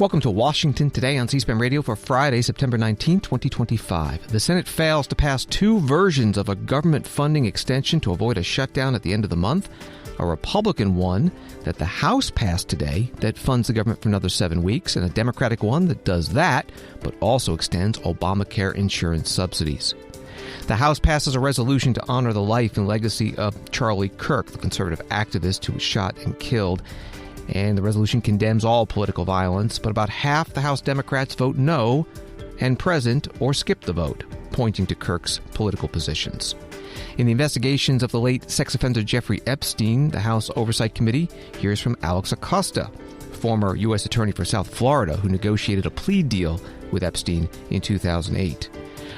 Welcome to Washington Today on C-SPAN Radio for Friday, September 19, 2025. The Senate fails to pass two versions of a government funding extension to avoid a shutdown at the end of the month. A Republican one that the House passed today that funds the government for another 7 weeks, and a Democratic one that does that, but also extends Obamacare insurance subsidies. The House passes a resolution to honor the life and legacy of Charlie Kirk, the conservative activist who was shot and killed. And the resolution condemns all political violence, but about half the House Democrats vote no and present or skip the vote, pointing to Kirk's political positions. In the investigations of the late sex offender Jeffrey Epstein, the House Oversight Committee hears from Alex Acosta, former U.S. Attorney for South Florida who negotiated a plea deal with Epstein in 2008.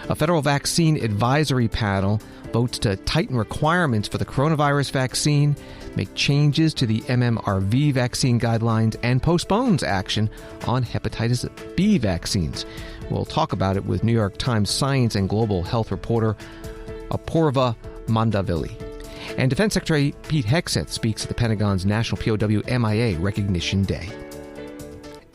A federal vaccine advisory panel votes to tighten requirements for the coronavirus vaccine, make changes to the MMRV vaccine guidelines, and postpones action on Hepatitis B vaccines. We'll talk about it with New York Times science and global health reporter Apoorva Mandavilli. And Defense Secretary Pete Hegseth speaks at the Pentagon's National POW-MIA Recognition Day.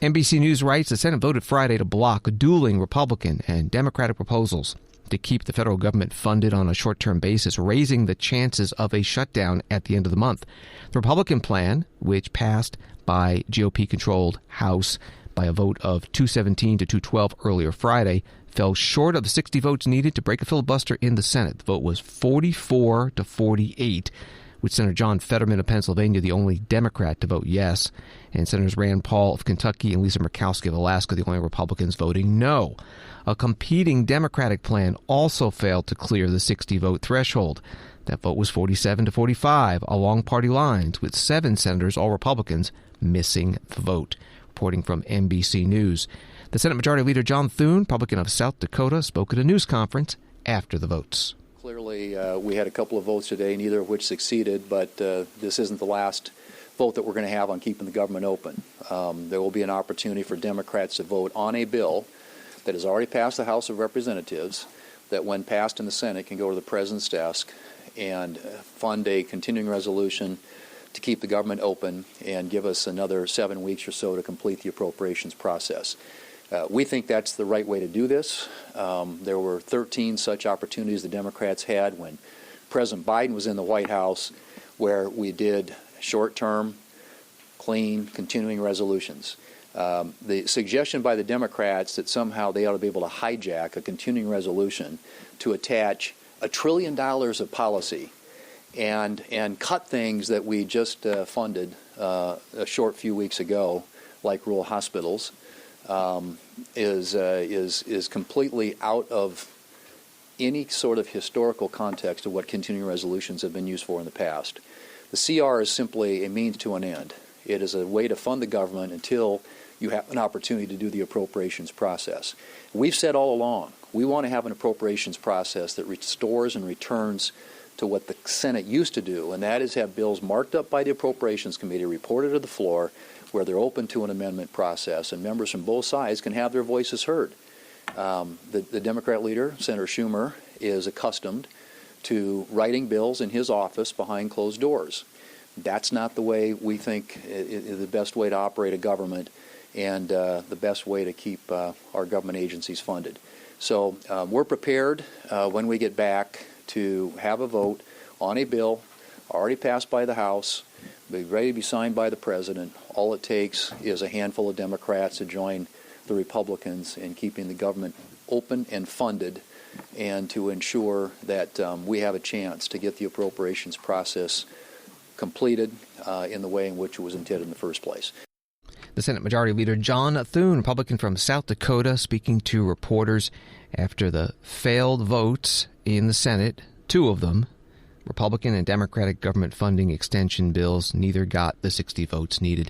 NBC News writes the Senate voted Friday to block dueling Republican and Democratic proposals to keep the federal government funded on a short-term basis, raising the chances of a shutdown at the end of the month. The Republican plan, which passed by GOP-controlled House by a vote of 217 to 212 earlier Friday, fell short of the 60 votes needed to break a filibuster in the Senate. The vote was 44 to 48, with Senator John Fetterman of Pennsylvania the only Democrat to vote yes, and Senators Rand Paul of Kentucky and Lisa Murkowski of Alaska the only Republicans voting no. A competing Democratic plan also failed to clear the 60-vote threshold. That vote was 47 to 45 along party lines, with 7 senators, all Republicans, missing the vote. Reporting from NBC News. The Senate Majority Leader John Thune, Republican of South Dakota, spoke at a news conference after the votes. Clearly, we had a couple of votes today, neither of which succeeded, but this isn't the last vote that we're going to have on keeping the government open. There will be an opportunity for Democrats to vote on a bill that has already passed the House of Representatives, that when passed in the Senate can go to the President's desk and fund a continuing resolution to keep the government open and give us another 7 weeks or so to complete the appropriations process. We think that's the right way to do this. There were 13 such opportunities the Democrats had when President Biden was in the White House, where we did short-term, clean, continuing resolutions. The suggestion by the Democrats that somehow they ought to be able to hijack a continuing resolution to attach $1 trillion of policy and cut things that we just funded a short few weeks ago, like rural hospitals, is completely out of any sort of historical context of what continuing resolutions have been used for in the past. The CR is simply a means to an end. It is a way to fund the government until you have an opportunity to do the appropriations process. We've said all along, we want to have an appropriations process that restores and returns to what the Senate used to do, and that is have bills marked up by the Appropriations Committee, reported to the floor, where they're open to an amendment process, and members from both sides can have their voices heard. The Democrat leader, Senator Schumer, is accustomed to writing bills in his office behind closed doors. That's not the way we think is the best way to operate a government and the best way to keep our government agencies funded. So we're prepared when we get back to have a vote on a bill already passed by the House, be ready to be signed by the President. All it takes is a handful of Democrats to join the Republicans in keeping the government open and funded, and to ensure that we have a chance to get the appropriations process completed in the way in which it was intended in the first place. The Senate Majority Leader John Thune, Republican from South Dakota, speaking to reporters after the failed votes in the Senate, 2 of them, Republican and Democratic government funding extension bills, neither got the 60 votes needed.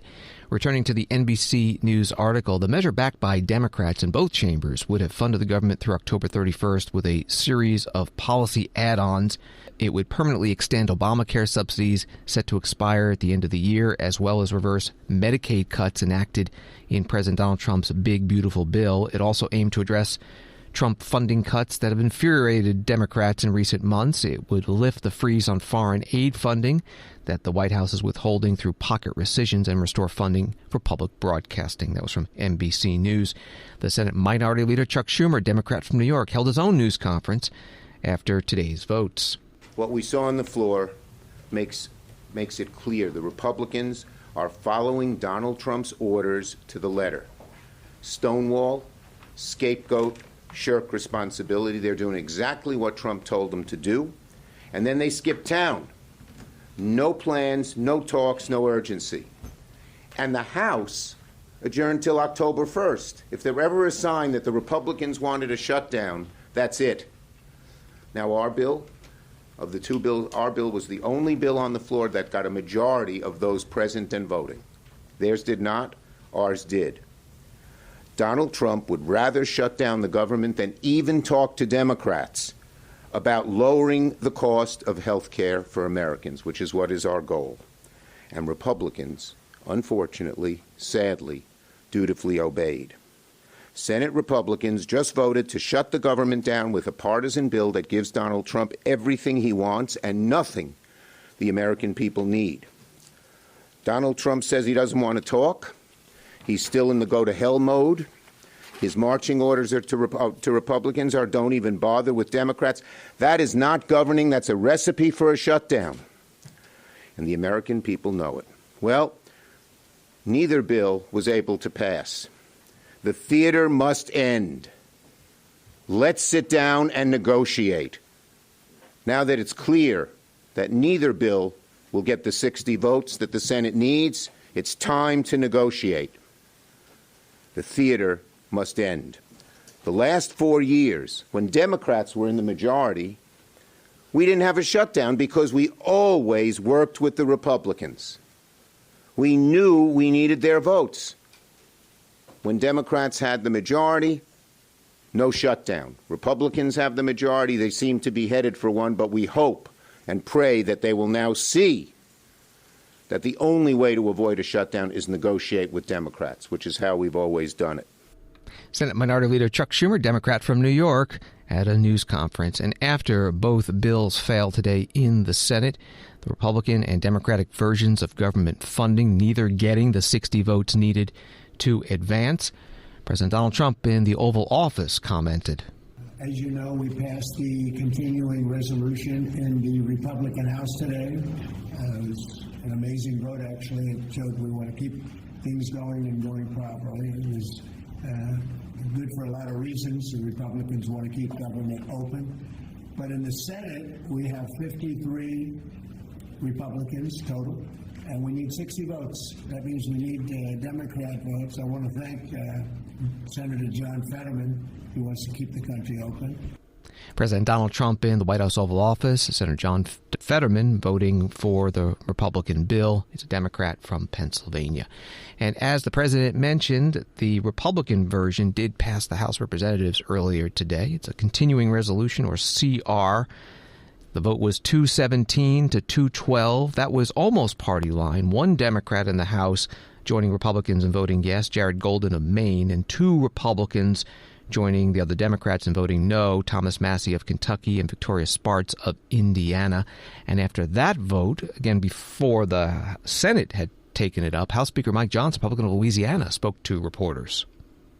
Returning to the NBC News article, the measure backed by Democrats in both chambers would have funded the government through October 31st with a series of policy add-ons. It would permanently extend Obamacare subsidies set to expire at the end of the year, as well as reverse Medicaid cuts enacted in President Donald Trump's Big Beautiful Bill. It also aimed to address Trump funding cuts that have infuriated Democrats in recent months. It would lift the freeze on foreign aid funding that the White House is withholding through pocket rescissions and restore funding for public broadcasting. That was from NBC News. The Senate Minority Leader Chuck Schumer, Democrat from New York, held his own news conference after today's votes. What we saw on the floor makes it clear the Republicans are following Donald Trump's orders to the letter. Stonewall, scapegoat, shirk responsibility. They're doing exactly what Trump told them to do. And then they skip town. No plans, no talks, no urgency. And the House adjourned till October 1st. If there were ever a sign that the Republicans wanted a shutdown, that's it. Now our bill, of the two bills, our bill was the only bill on the floor that got a majority of those present and voting. Theirs did not, ours did. Donald Trump would rather shut down the government than even talk to Democrats about lowering the cost of health care for Americans, which is what is our goal. And Republicans, unfortunately, sadly, dutifully obeyed. Senate Republicans just voted to shut the government down with a partisan bill that gives Donald Trump everything he wants and nothing the American people need. Donald Trump says he doesn't want to talk. He's still in the go-to-hell mode. His marching orders to Republicans are don't even bother with Democrats. That is not governing. That's a recipe for a shutdown. And the American people know it. Well, neither bill was able to pass. The theater must end. Let's sit down and negotiate. Now that it's clear that neither bill will get the 60 votes that the Senate needs, it's time to negotiate. The theater must end. The last 4 years, when Democrats were in the majority, we didn't have a shutdown because we always worked with the Republicans. We knew we needed their votes. When Democrats had the majority, no shutdown. Republicans have the majority. They seem to be headed for one, but we hope and pray that they will now see that the only way to avoid a shutdown is negotiate with Democrats, which is how we've always done it. Senate Minority Leader Chuck Schumer, Democrat from New York, at a news conference. And after both bills failed today in the Senate, the Republican and Democratic versions of government funding, neither getting the 60 votes needed to advance, President Donald Trump in the Oval Office commented. As you know, we passed the continuing resolution in the Republican House today. It was an amazing vote, actually. It showed we want to keep things going and going properly. It was good for a lot of reasons. The Republicans want to keep government open. But in the Senate, we have 53 Republicans total, and we need 60 votes. That means we need Democrat votes. I want to thank Senator John Fetterman, who wants to keep the country open. President Donald Trump in the White House Oval Office, Senator John Fetterman voting for the Republican bill. He's a Democrat from Pennsylvania. And as the president mentioned, the Republican version did pass the House of Representatives earlier today. It's a continuing resolution, or CR. The vote was 217 to 212. That was almost party line. One Democrat in the House joining Republicans in voting yes, Jared Golden of Maine, and two Republicans joining the other Democrats in voting no, Thomas Massie of Kentucky and Victoria Spartz of Indiana. And after that vote, again before the Senate had taken it up, House Speaker Mike Johnson, Republican of Louisiana, spoke to reporters.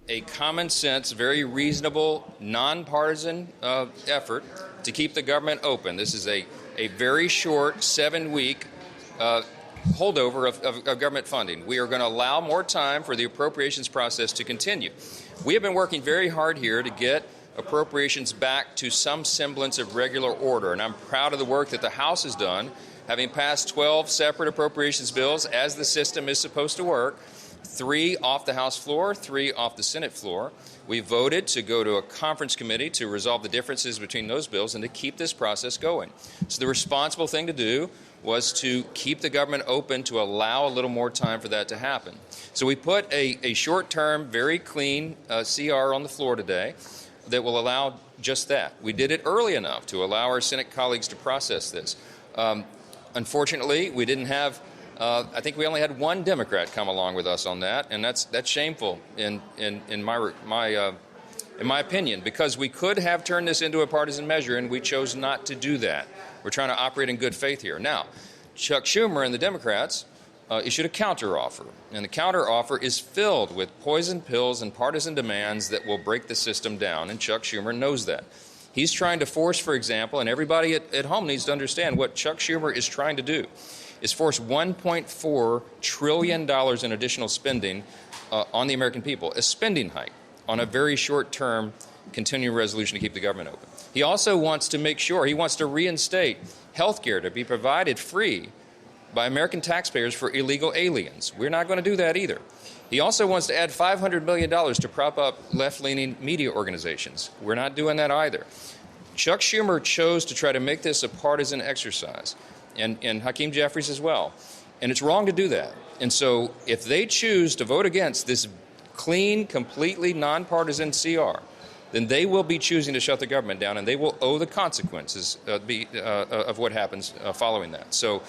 A common sense, very reasonable, nonpartisan effort to keep the government open. This is a very short 7-week holdover of government funding. We are going to allow more time for the appropriations process to continue. We have been working very hard here to get appropriations back to some semblance of regular order, and I'm proud of the work that the House has done, having passed 12 separate appropriations bills as the system is supposed to work, 3 off the House floor, 3 off the Senate floor. We voted to go to a conference committee to resolve the differences between those bills and to keep this process going. So the responsible thing to do was to keep the government open to allow a little more time for that to happen. So we put a short-term, very clean CR on the floor today that will allow just that. We did it early enough to allow our Senate colleagues to process this. Unfortunately, we didn't have I think we only had one Democrat come along with us on that, and that's shameful in my in my opinion, because we could have turned this into a partisan measure, and we chose not to do that. We're trying to operate in good faith here. Now, Chuck Schumer and the Democrats issued a counteroffer, and the counteroffer is filled with poison pills and partisan demands that will break the system down, and Chuck Schumer knows that. He's trying to force, for example, and everybody at home needs to understand what Chuck Schumer is trying to do, is force $1.4 trillion in additional spending on the American people, a spending hike on a very short-term continuing resolution to keep the government open. He also wants to make sure, he wants to reinstate health care to be provided free by American taxpayers for illegal aliens. We're not going to do that either. He also wants to add $500 million to prop up left-leaning media organizations. We're not doing that either. Chuck Schumer chose to try to make this a partisan exercise, and Hakeem Jeffries as well. And it's wrong to do that. And so if they choose to vote against this clean, completely nonpartisan CR, then they will be choosing to shut the government down, and they will owe the consequences of what happens following that. So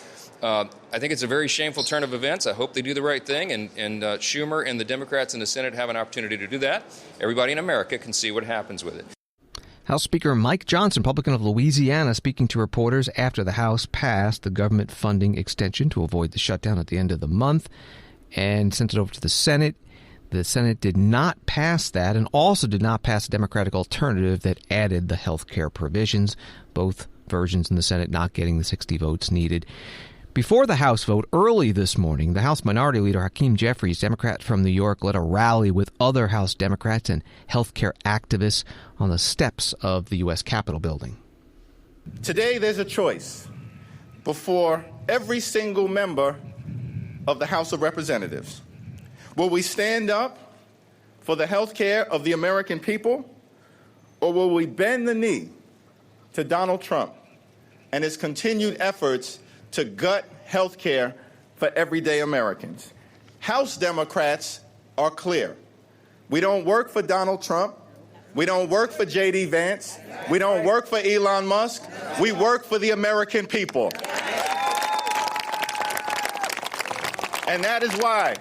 I think it's a very shameful turn of events. I hope they do the right thing, and Schumer and the Democrats in the Senate have an opportunity to do that. Everybody in America can see what happens with it. House Speaker Mike Johnson, Republican of Louisiana, speaking to reporters after the House passed the government funding extension to avoid the shutdown at the end of the month and sent it over to the Senate. The Senate did not pass that and also did not pass a Democratic alternative that added the health care provisions, both versions in the Senate not getting the 60 votes needed. Before the House vote, early this morning, the House Minority Leader Hakeem Jeffries, Democrat from New York, led a rally with other House Democrats and health care activists on the steps of the U.S. Capitol building. Today, there's a choice before every single member of the House of Representatives. Will we stand up for the health care of the American people, or will we bend the knee to Donald Trump and his continued efforts to gut health care for everyday Americans? House Democrats are clear. We don't work for Donald Trump. We don't work for J.D. Vance. We don't work for Elon Musk. We work for the American people. And that is why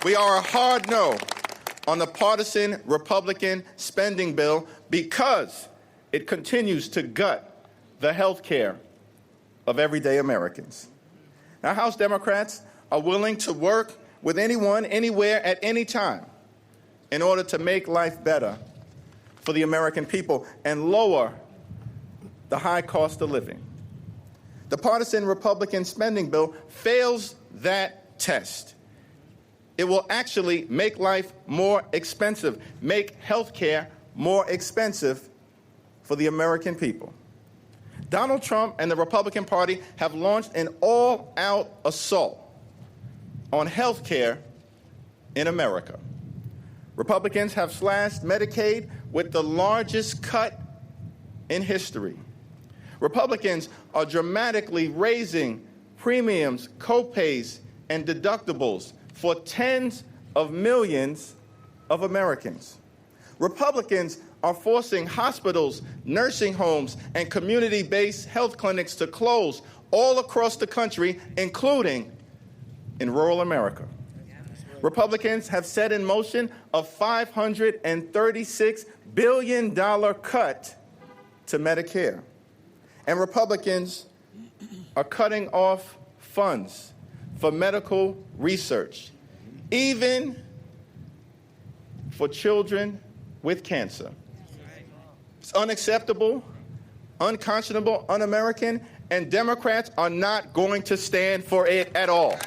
we are a hard no on the partisan Republican spending bill, because it continues to gut the health care of everyday Americans. Now, House Democrats are willing to work with anyone, anywhere, at any time in order to make life better for the American people and lower the high cost of living. The partisan Republican spending bill fails that test. It will actually make life more expensive, make health care more expensive for the American people. Donald Trump and the Republican Party have launched an all-out assault on health care in America. Republicans have slashed Medicaid with the largest cut in history. Republicans are dramatically raising premiums, co-pays, and deductibles for tens of millions of Americans. Republicans are forcing hospitals, nursing homes, and community-based health clinics to close all across the country, including in rural America. Republicans have set in motion a $536 billion cut to Medicare. And Republicans are cutting off funds for medical research, even for children with cancer. It's unacceptable, unconscionable, un-American, and Democrats are not going to stand for it at all.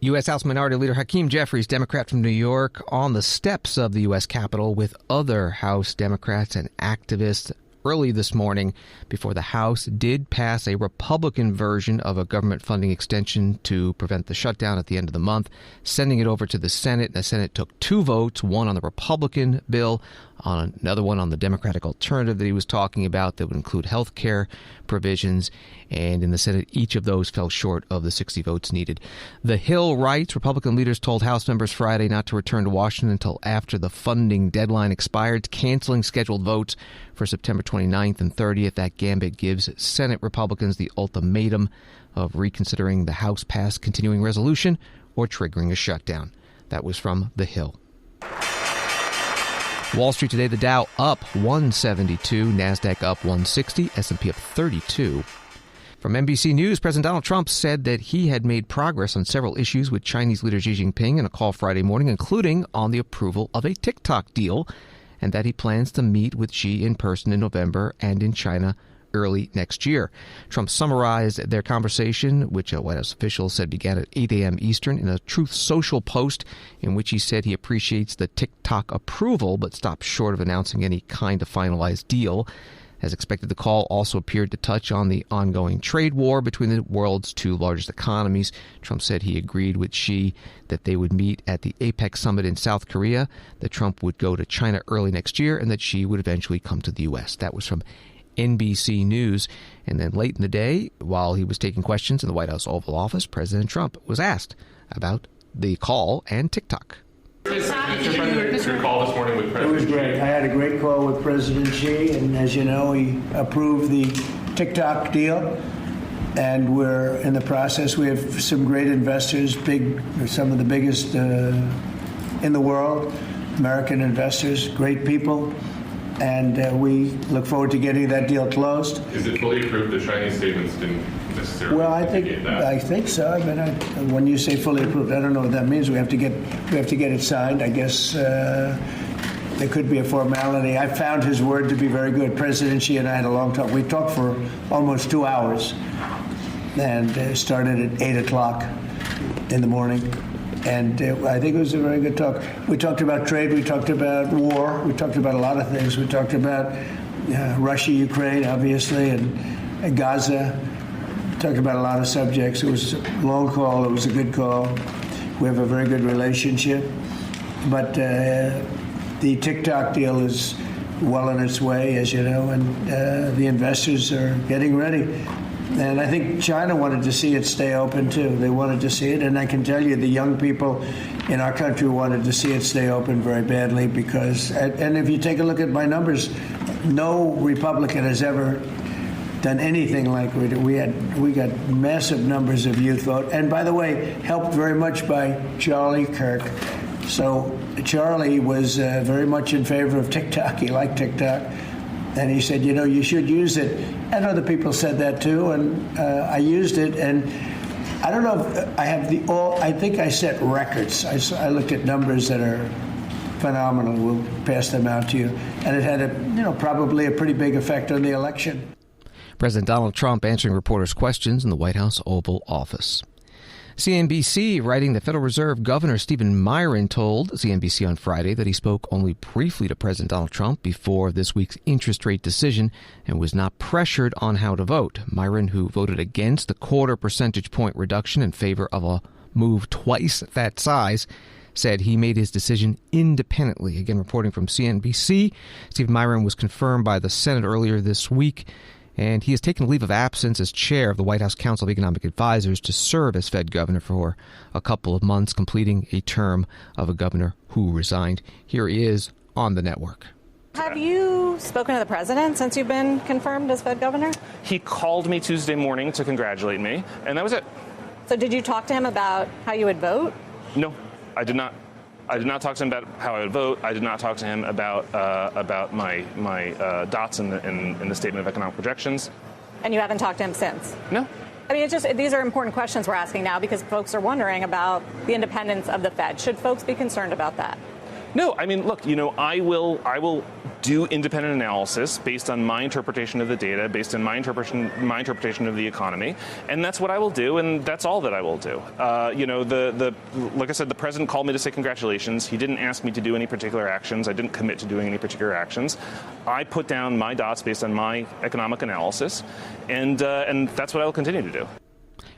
U.S. House Minority Leader Hakeem Jeffries, Democrat from New York, on the steps of the U.S. Capitol with other House Democrats and activists early this morning before the House did pass a Republican version of a government funding extension to prevent the shutdown at the end of the month, sending it over to the Senate. And the Senate took 2 votes, one on the Republican bill, on another one on the Democratic alternative that he was talking about that would include health care provisions. And in the Senate, each of those fell short of the 60 votes needed. The Hill writes, Republican leaders told House members Friday not to return to Washington until after the funding deadline expired, canceling scheduled votes for September 29th and 30th. That gambit gives Senate Republicans the ultimatum of reconsidering the House-passed continuing resolution or triggering a shutdown. That was from The Hill. Wall Street today, the Dow up 172, NASDAQ up 160, S&P up 32. From NBC News, President Donald Trump said that he had made progress on several issues with Chinese leader Xi Jinping in a call Friday morning, including on the approval of a TikTok deal, and that he plans to meet with Xi in person in November and in China early next year. Trump summarized their conversation, which White House officials said began at 8 a.m. Eastern, in a Truth Social post in which he said he appreciates the TikTok approval but stopped short of announcing any kind of finalized deal. As expected, the call also appeared to touch on the ongoing trade war between the world's two largest economies. Trump said he agreed with Xi that they would meet at the APEC summit in South Korea, that Trump would go to China early next year, and that Xi would eventually come to the U.S. That was from NBC News. And then late in the day, while he was taking questions in the White House Oval Office, President Trump was asked about the call and TikTok. Mr. President, your call this morning with President It was great. I had a great call with President Xi, and as you know, he approved the TikTok deal, and we're in the process. We have some great investors, some of the biggest in the world, American investors, great people, and we look forward to getting that deal closed. Is it fully approved? The Chinese statements didn't necessarily indicate that. I think so. I mean, when you say fully approved, I don't know what that means. We have to get it signed. I guess there could be a formality. I found his word to be very good. President Xi and I had a long talk. We talked for almost 2 hours, and started at 8 o'clock in the morning. And I think it was a very good talk. We talked about trade. We talked about war. We talked about a lot of things. We talked about Russia, Ukraine, obviously, and Gaza. Talked about a lot of subjects. It was a long call. It was a good call. We have a very good relationship. But the TikTok deal is well on its way, as you know, and the investors are getting ready. And I think China wanted to see it stay open, too. They wanted to see it. And I can tell you the young people in our country wanted to see it stay open very badly because, and if you take a look at my numbers, no Republican has ever done anything like we did. We got massive numbers of youth vote. And by the way, helped very much by Charlie Kirk. So Charlie was very much in favor of TikTok. He liked TikTok. And he said, you know, you should use it. And other people said that too, and I used it. And I don't know if I have I think I set records. I looked at numbers that are phenomenal. We'll pass them out to you. And it had probably a pretty big effect on the election. President Donald Trump answering reporters' questions in the White House Oval Office. CNBC, writing the Federal Reserve Governor Stephen Miron told CNBC on Friday that he spoke only briefly to President Donald Trump before this week's interest rate decision and was not pressured on how to vote. Miron, who voted against the 0.25 percentage point reduction in favor of a move twice that size, said he made his decision independently. Again, reporting from CNBC, Stephen Miron was confirmed by the Senate earlier this week, and he has taken a leave of absence as chair of the White House Council of Economic Advisors to serve as Fed governor for a couple of months, completing a term of a governor who resigned. Here he is on the network. Have you spoken to the president since you've been confirmed as Fed governor? He called me Tuesday morning to congratulate me, and that was it. So did you talk to him about how you would vote? No, I did not. I did not talk to him about how I would vote. I did not talk to him about my dots in the statement of economic projections. And you haven't talked to him since? No. I mean, these are important questions we're asking now because folks are wondering about the independence of the Fed. Should folks be concerned about that? No, I mean, look, I will do independent analysis based on my interpretation of the data, based on my interpretation of the economy, and that's what I will do, and that's all that I will do. Like I said, the president called me to say congratulations. He didn't ask me to do any particular actions. I didn't commit to doing any particular actions. I put down my dots based on my economic analysis, and that's what I will continue to do.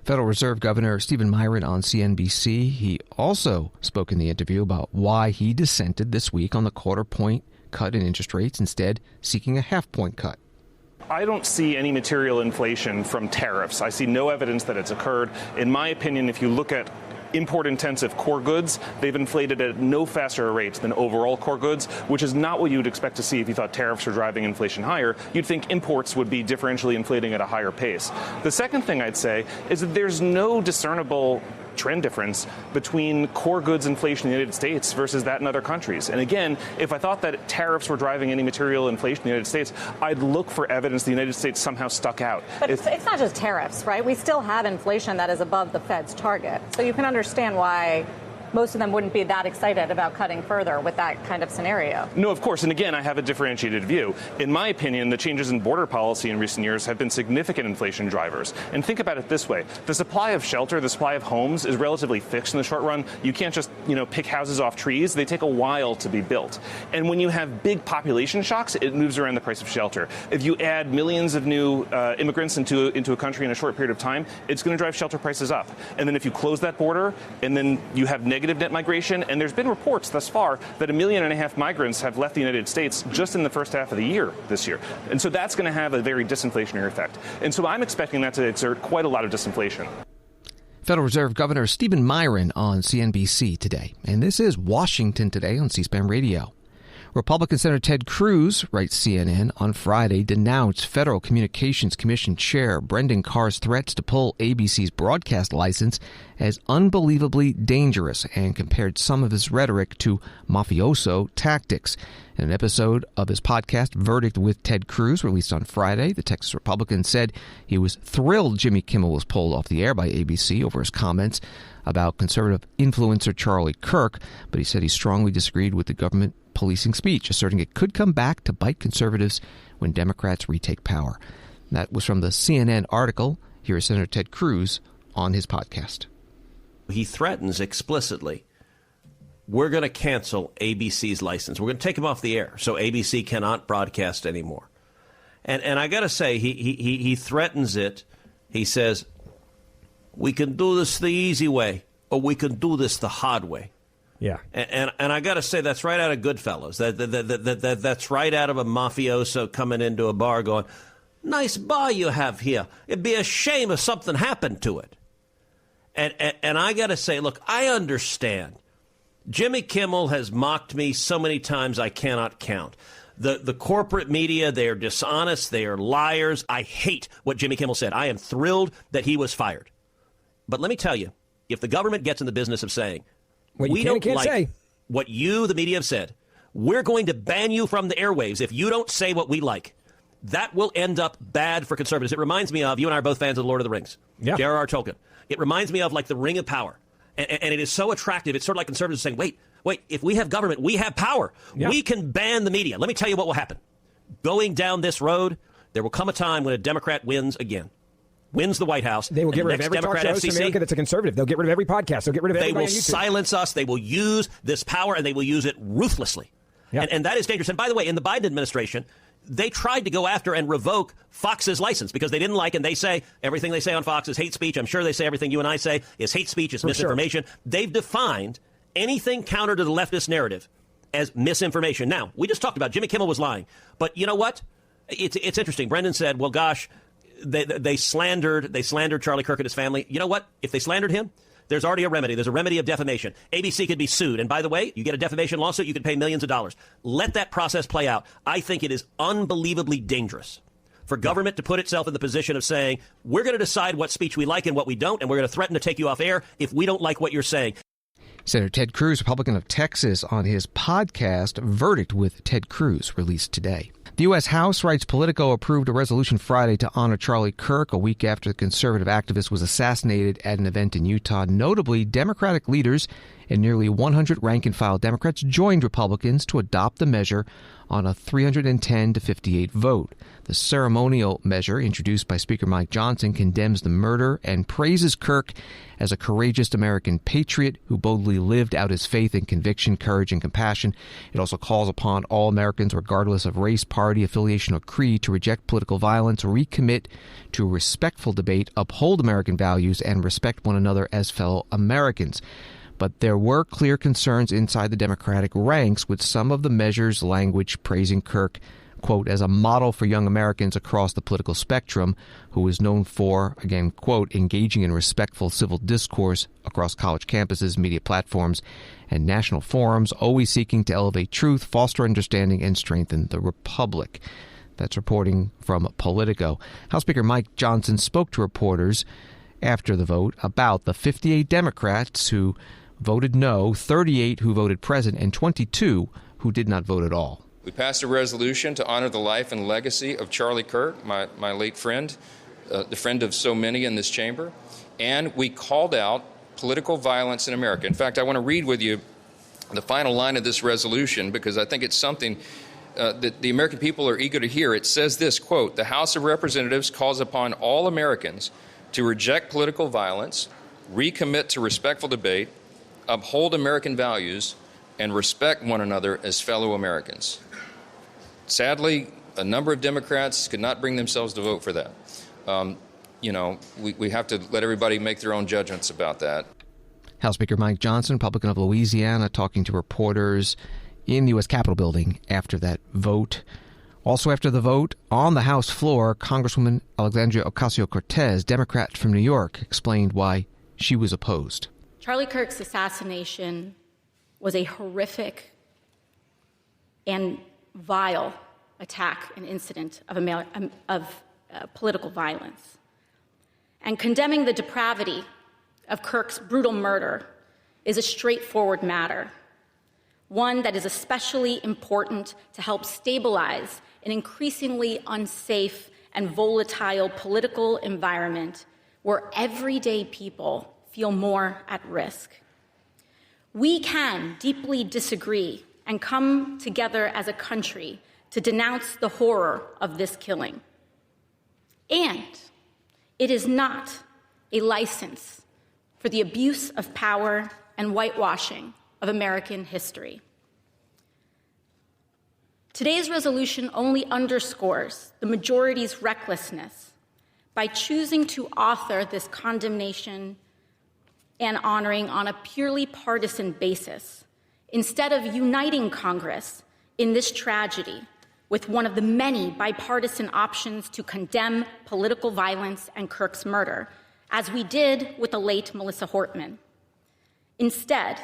Federal Reserve Governor Stephen Miron on CNBC. He also spoke in the interview about why he dissented this week on the 0.25 point cut in interest rates, instead seeking a 0.5 point cut. I don't see any material inflation from tariffs. I see no evidence that it's occurred. In my opinion, if you look at import-intensive core goods, they've inflated at no faster a rate than overall core goods, which is not what you would expect to see if you thought tariffs were driving inflation higher. You'd think imports would be differentially inflating at a higher pace. The second thing I'd say is that there's no discernible trend difference between core goods inflation in the United States versus that in other countries. And again, if I thought that tariffs were driving any material inflation in the United States, I'd look for evidence the United States somehow stuck out. But it's not just tariffs, right? We still have inflation that is above the Fed's target. So you can understand why most of them wouldn't be that excited about cutting further with that kind of scenario. No, of course. And again, I have a differentiated view. In my opinion, the changes in border policy in recent years have been significant inflation drivers. And think about it this way. The supply of shelter, the supply of homes is relatively fixed in the short run. You can't just, pick houses off trees. They take a while to be built. And when you have big population shocks, it moves around the price of shelter. If you add millions of new immigrants into a country in a short period of time, it's going to drive shelter prices up. And then if you close that border and then you have negative net migration, and there's been reports thus far that 1.5 million migrants have left the United States just in the first half of the year this year. And so that's going to have a very disinflationary effect. And so I'm expecting that to exert quite a lot of disinflation. Federal Reserve Governor Stephen Miron on CNBC today. And this is Washington Today on C-SPAN Radio. Republican Senator Ted Cruz, writes CNN, on Friday denounced Federal Communications Commission Chair Brendan Carr's threats to pull ABC's broadcast license as unbelievably dangerous and compared some of his rhetoric to mafioso tactics. In an episode of his podcast, Verdict with Ted Cruz, released on Friday, the Texas Republican said he was thrilled Jimmy Kimmel was pulled off the air by ABC over his comments about conservative influencer Charlie Kirk, but he said he strongly disagreed with the government policing speech, asserting it could come back to bite conservatives when Democrats retake power. That was from the CNN article. Here is Senator Ted Cruz on his podcast. He threatens explicitly, we're going to cancel ABC's license. We're going to take him off the air so ABC cannot broadcast anymore. And I got to say, he threatens it. He says, we can do this the easy way, or we can do this the hard way. Yeah. And I got to say, that's right out of Goodfellas. That's right out of a mafioso coming into a bar going, nice bar you have here. It'd be a shame if something happened to it. And I got to say, look, I understand. Jimmy Kimmel has mocked me so many times I cannot count. The corporate media, they are dishonest. They are liars. I hate what Jimmy Kimmel said. I am thrilled that he was fired. But let me tell you, if the government gets in the business of saying, we don't like what you, the media, have said, we're going to ban you from the airwaves if you don't say what we like, that will end up bad for conservatives. It reminds me of, you and I are both fans of The Lord of the Rings, J.R.R. Tolkien. It reminds me of like the Ring of Power. And it is so attractive. It's sort of like conservatives saying, wait, if we have government, we have power. Yeah. We can ban the media. Let me tell you what will happen. Going down this road, there will come a time when a Democrat wins again. Wins the White House. They will get rid of every talk show host in America that's a conservative. They'll get rid of every podcast. They'll get rid of everybody on YouTube. They will silence us. They will use this power, and they will use it ruthlessly. Yeah. And that is dangerous. And by the way, in the Biden administration, they tried to go after and revoke Fox's license because they didn't like, and they say everything they say on Fox is hate speech. I'm sure they say everything you and I say is hate speech, is misinformation. Sure. They've defined anything counter to the leftist narrative as misinformation. Now, we just talked about Jimmy Kimmel was lying. But you know what? It's interesting. Brendan said, well, gosh, they slandered Charlie Kirk and his family. You know what? If they slandered him, there's already a remedy. There's a remedy of defamation. ABC could be sued. And by the way, you get a defamation lawsuit, you could pay millions of dollars. Let that process play out. I think it is unbelievably dangerous for government to put itself in the position of saying, we're going to decide what speech we like and what we don't, and we're going to threaten to take you off air if we don't like what you're saying. Senator Ted Cruz, Republican of Texas, on his podcast, Verdict with Ted Cruz, released today. The U.S. House, writes Politico, approved a resolution Friday to honor Charlie Kirk a week after the conservative activist was assassinated at an event in Utah. Notably, Democratic leaders and nearly 100 rank-and-file Democrats joined Republicans to adopt the measure on a 310-58 vote. The ceremonial measure, introduced by Speaker Mike Johnson, condemns the murder and praises Kirk as a courageous American patriot who boldly lived out his faith and conviction, courage, and compassion. It also calls upon all Americans, regardless of race, party, affiliation, or creed, to reject political violence, recommit to respectful debate, uphold American values, and respect one another as fellow Americans. But there were clear concerns inside the Democratic ranks with some of the measure's language praising Kirk, quote, as a model for young Americans across the political spectrum, who is known for, again, quote, engaging in respectful civil discourse across college campuses, media platforms, and national forums, always seeking to elevate truth, foster understanding, and strengthen the republic. That's reporting from Politico. House Speaker Mike Johnson spoke to reporters after the vote about the 58 Democrats who voted no, 38 who voted present, and 22 who did not vote at all. We passed a resolution to honor the life and legacy of Charlie Kirk, my late friend, the friend of so many in this chamber, and we called out political violence in America. In fact, I want to read with you the final line of this resolution because I think it's something that the American people are eager to hear. It says this, quote, "The House of Representatives calls upon all Americans to reject political violence, recommit to respectful debate, uphold American values, and respect one another as fellow Americans." Sadly, a number of Democrats could not bring themselves to vote for that. We have to let everybody make their own judgments about that. House Speaker Mike Johnson, Republican of Louisiana, talking to reporters in the U.S. Capitol building after that vote. Also after the vote, on the House floor, Congresswoman Alexandria Ocasio-Cortez, Democrat from New York, explained why she was opposed. Charlie Kirk's assassination was a horrific and vile attack and incident of political violence. And condemning the depravity of Kirk's brutal murder is a straightforward matter, one that is especially important to help stabilize an increasingly unsafe and volatile political environment where everyday people feel more at risk. We can deeply disagree and come together as a country to denounce the horror of this killing. And it is not a license for the abuse of power and whitewashing of American history. Today's resolution only underscores the majority's recklessness by choosing to author this condemnation and honoring on a purely partisan basis, instead of uniting Congress in this tragedy with one of the many bipartisan options to condemn political violence and Kirk's murder, as we did with the late Melissa Hortman. Instead,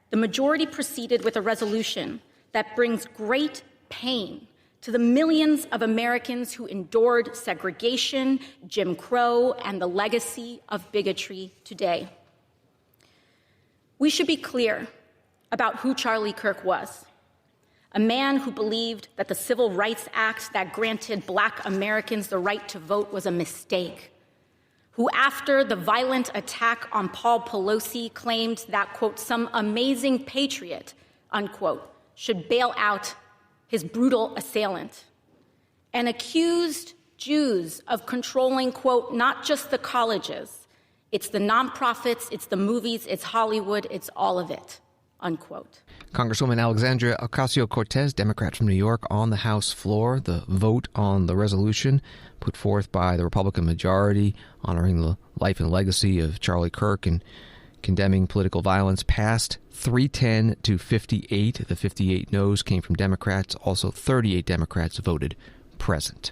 the majority proceeded with a resolution that brings great pain to the millions of Americans who endured segregation, Jim Crow, and the legacy of bigotry today. We should be clear about who Charlie Kirk was. A man who believed that the Civil Rights Act that granted Black Americans the right to vote was a mistake. Who, after the violent attack on Paul Pelosi, claimed that, quote, some amazing patriot, unquote, should bail out his brutal assailant. And accused Jews of controlling, quote, not just the colleges, it's the nonprofits, it's the movies, it's Hollywood, it's all of it, unquote. Congresswoman Alexandria Ocasio-Cortez, Democrat from New York, on the House floor. The vote on the resolution put forth by the Republican majority honoring the life and legacy of Charlie Kirk and condemning political violence passed 310 to 58. The 58 noes came from Democrats. Also, 38 Democrats voted present.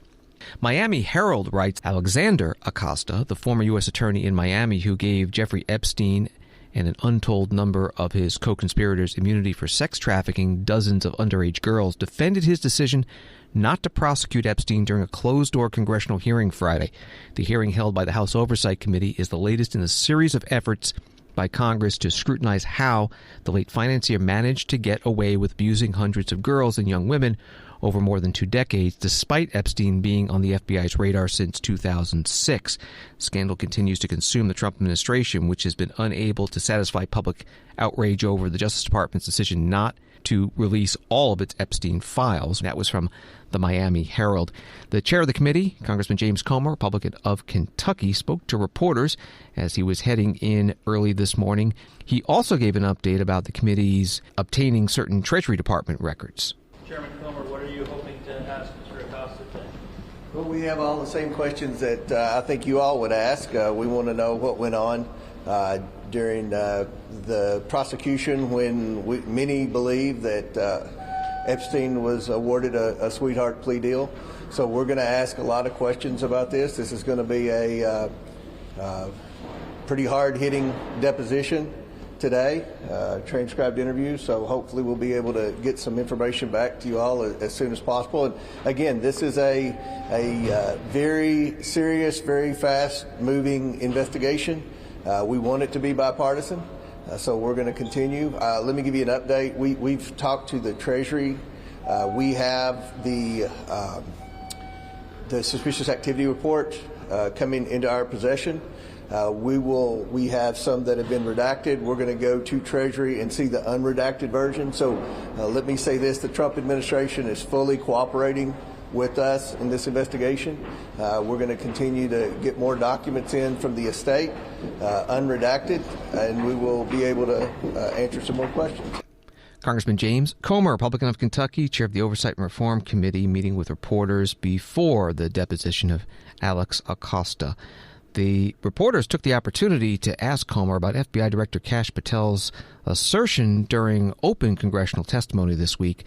Miami Herald writes Alexander Acosta, the former U.S. attorney in Miami who gave Jeffrey Epstein and an untold number of his co-conspirators immunity for sex trafficking dozens of underage girls, defended his decision not to prosecute Epstein during a closed-door congressional hearing Friday. The hearing held by the House Oversight Committee is the latest in a series of efforts by Congress to scrutinize how the late financier managed to get away with abusing hundreds of girls and young women over more than 2 decades, despite Epstein being on the FBI's radar since 2006. Scandal continues to consume the Trump administration, which has been unable to satisfy public outrage over the Justice Department's decision not to release all of its Epstein files. That was from the Miami Herald. The chair of the committee, Congressman James Comer, Republican of Kentucky, spoke to reporters as he was heading in early this morning. He also gave an update about the committee's obtaining certain Treasury Department records. Chairman Comer, what are you hoping to ask Mr. Acosta today? Well, we have all the same questions that I think you all would ask. We want to know what went on during the prosecution when many believe that Epstein was awarded a sweetheart plea deal. So we're going to ask a lot of questions about this. This is going to be a pretty hard-hitting deposition. today, transcribed interview, so hopefully we'll be able to get some information back to you all as soon as possible. And again, this is a very serious, very fast-moving investigation. We want it to be bipartisan, so we're going to continue. Let me give you an update. We've talked to the Treasury. We have the suspicious activity report coming into our possession. We have some that have been redacted. We're going to go to Treasury and see the unredacted version. So let me say this, the Trump administration is fully cooperating with us in this investigation. We're going to continue to get more documents in from the estate, unredacted, and we will be able to answer some more questions. Congressman James Comer, Republican of Kentucky, chair of the Oversight and Reform Committee, meeting with reporters before the deposition of Alex Acosta. The reporters took the opportunity to ask Comer about FBI Director Kash Patel's assertion during open congressional testimony this week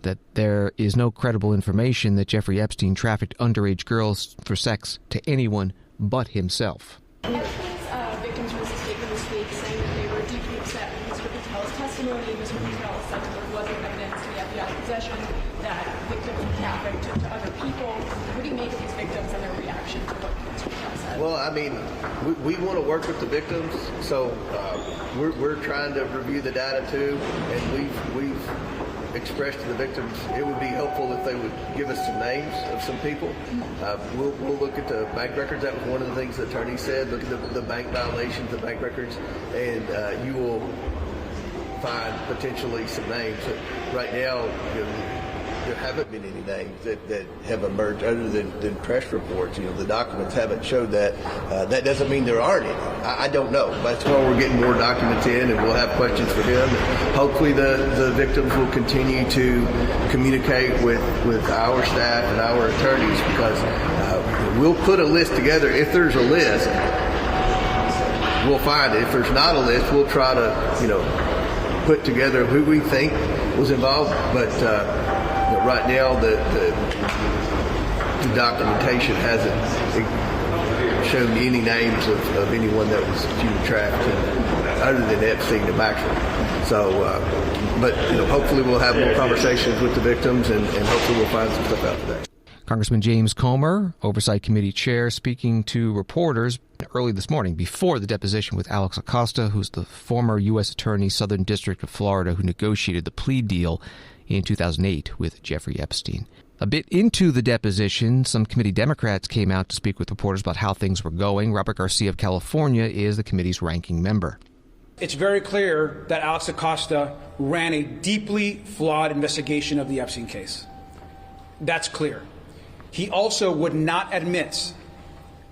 that there is no credible information that Jeffrey Epstein trafficked underage girls for sex to anyone but himself. Epstein's victims released a statement this week saying that they were deeply upset with Mr. Patel's testimony. Mr. Patel said that there wasn't evidence in the FBI possession that victims were trafficked to other people. What do you make of these victims and their reaction to what Mr. Patel said? Well, I mean, we want to work with the victims, so we're trying to review the data too, and we've expressed to the victims it would be helpful if they would give us some names of some people. We'll look at the bank records. That was one of the things the attorney said. Look at the bank violations, the bank records, and you will find potentially some names. Right now, there haven't been any names that have emerged other than press reports. The documents haven't showed that. That doesn't mean there aren't any. I don't know. That's why we're getting more documents in, and we'll have questions for him. And hopefully the victims will continue to communicate with our staff and our attorneys, because we'll put a list together. If there's a list, we'll find it. If there's not a list, we'll try to put together who we think was involved. But right now, the documentation hasn't shown any names of anyone that was human trafficking other than Epstein and Maxwell. So, but hopefully we'll have more conversations with the victims, and hopefully we'll find some stuff out today. Congressman James Comer, Oversight Committee chair, speaking to reporters early this morning before the deposition with Alex Acosta, who's the former U.S. Attorney, Southern District of Florida, who negotiated the plea deal in 2008 with Jeffrey Epstein. A bit into the deposition, some committee Democrats came out to speak with reporters about how things were going. Robert Garcia of California is the committee's ranking member. It's very clear that Alex Acosta ran a deeply flawed investigation of the Epstein case. That's clear. He also would not admit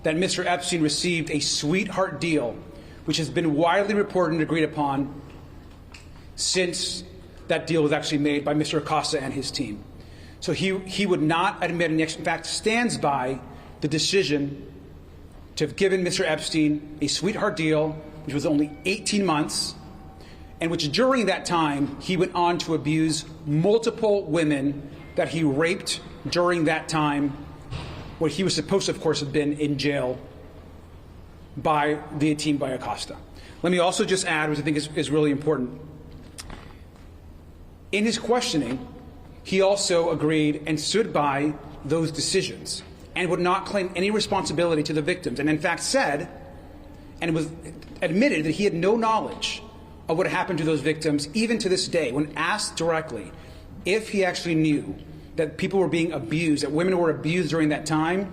that Mr. Epstein received a sweetheart deal, which has been widely reported and agreed upon since that deal was actually made by Mr. Acosta and his team. So he would not admit, and in fact stands by the decision to have given Mr. Epstein a sweetheart deal, which was only 18 months, and which during that time he went on to abuse multiple women that he raped during that time, when he was supposed to, of course, have been in jail by the team by Acosta. Let me also just add, which I think is really important. In his questioning, he also agreed and stood by those decisions and would not claim any responsibility to the victims, and in fact said and was admitted that he had no knowledge of what happened to those victims, even to this day. When asked directly if he actually knew that people were being abused, that women were abused during that time,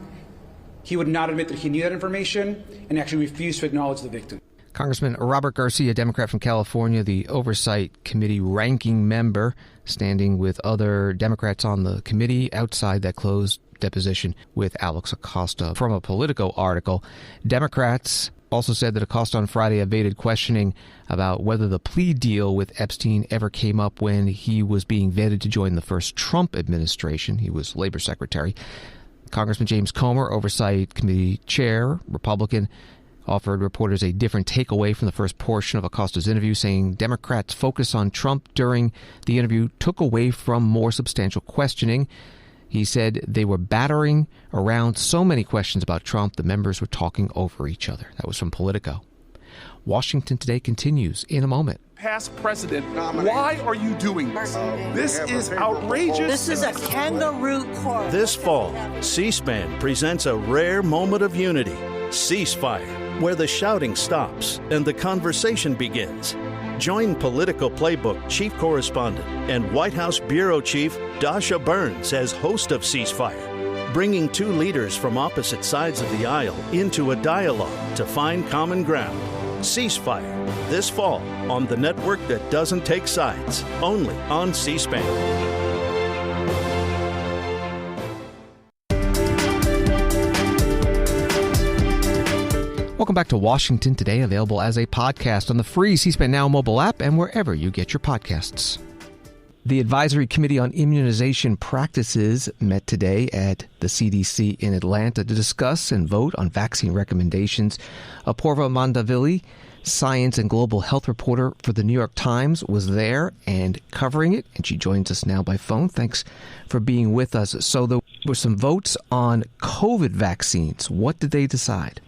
he would not admit that he knew that information and actually refused to acknowledge the victim. Congressman Robert Garcia, Democrat from California, the Oversight Committee ranking member, standing with other Democrats on the committee outside that closed deposition with Alex Acosta. From a Politico article, Democrats also said that Acosta on Friday evaded questioning about whether the plea deal with Epstein ever came up when he was being vetted to join the first Trump administration. He was Labor Secretary. Congressman James Comer, Oversight Committee chair, Republican, offered reporters a different takeaway from the first portion of Acosta's interview, saying Democrats' focus on Trump during the interview took away from more substantial questioning. He said they were battering around so many questions about Trump, the members were talking over each other. That was from Politico. Washington Today continues in a moment. Past president, why are you doing this? This is outrageous. This is a kangaroo court. This fall, C-SPAN presents a rare moment of unity, Ceasefire, where the shouting stops and the conversation begins. Join Political Playbook Chief Correspondent and White House Bureau Chief Dasha Burns as host of Ceasefire, bringing two leaders from opposite sides of the aisle into a dialogue to find common ground. Ceasefire, this fall on the network that doesn't take sides, only on C-SPAN. Welcome back to Washington Today, available as a podcast on the free C-SPAN Now mobile app and wherever you get your podcasts. The Advisory Committee on Immunization Practices met today at the CDC in Atlanta to discuss and vote on vaccine recommendations. Apoorva Mandavilli, science and global health reporter for the New York Times, was there and covering it, and she joins us now by phone. Thanks for being with us. So there were some votes on COVID vaccines. What did they decide?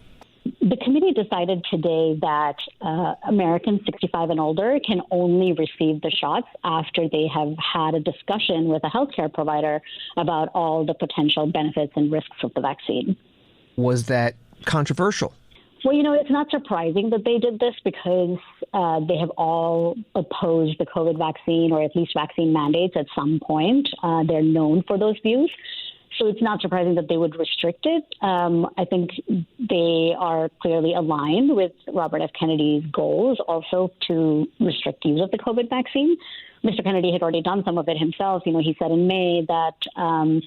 The committee decided today that Americans 65 and older can only receive the shots after they have had a discussion with a healthcare provider about all the potential benefits and risks of the vaccine. Was that controversial? Well, it's not surprising that they did this because they have all opposed the COVID vaccine, or at least vaccine mandates at some point. They're known for those views. So it's not surprising that they would restrict it. I think they are clearly aligned with Robert F. Kennedy's goals also to restrict use of the COVID vaccine. Mr. Kennedy had already done some of it himself. He said in May that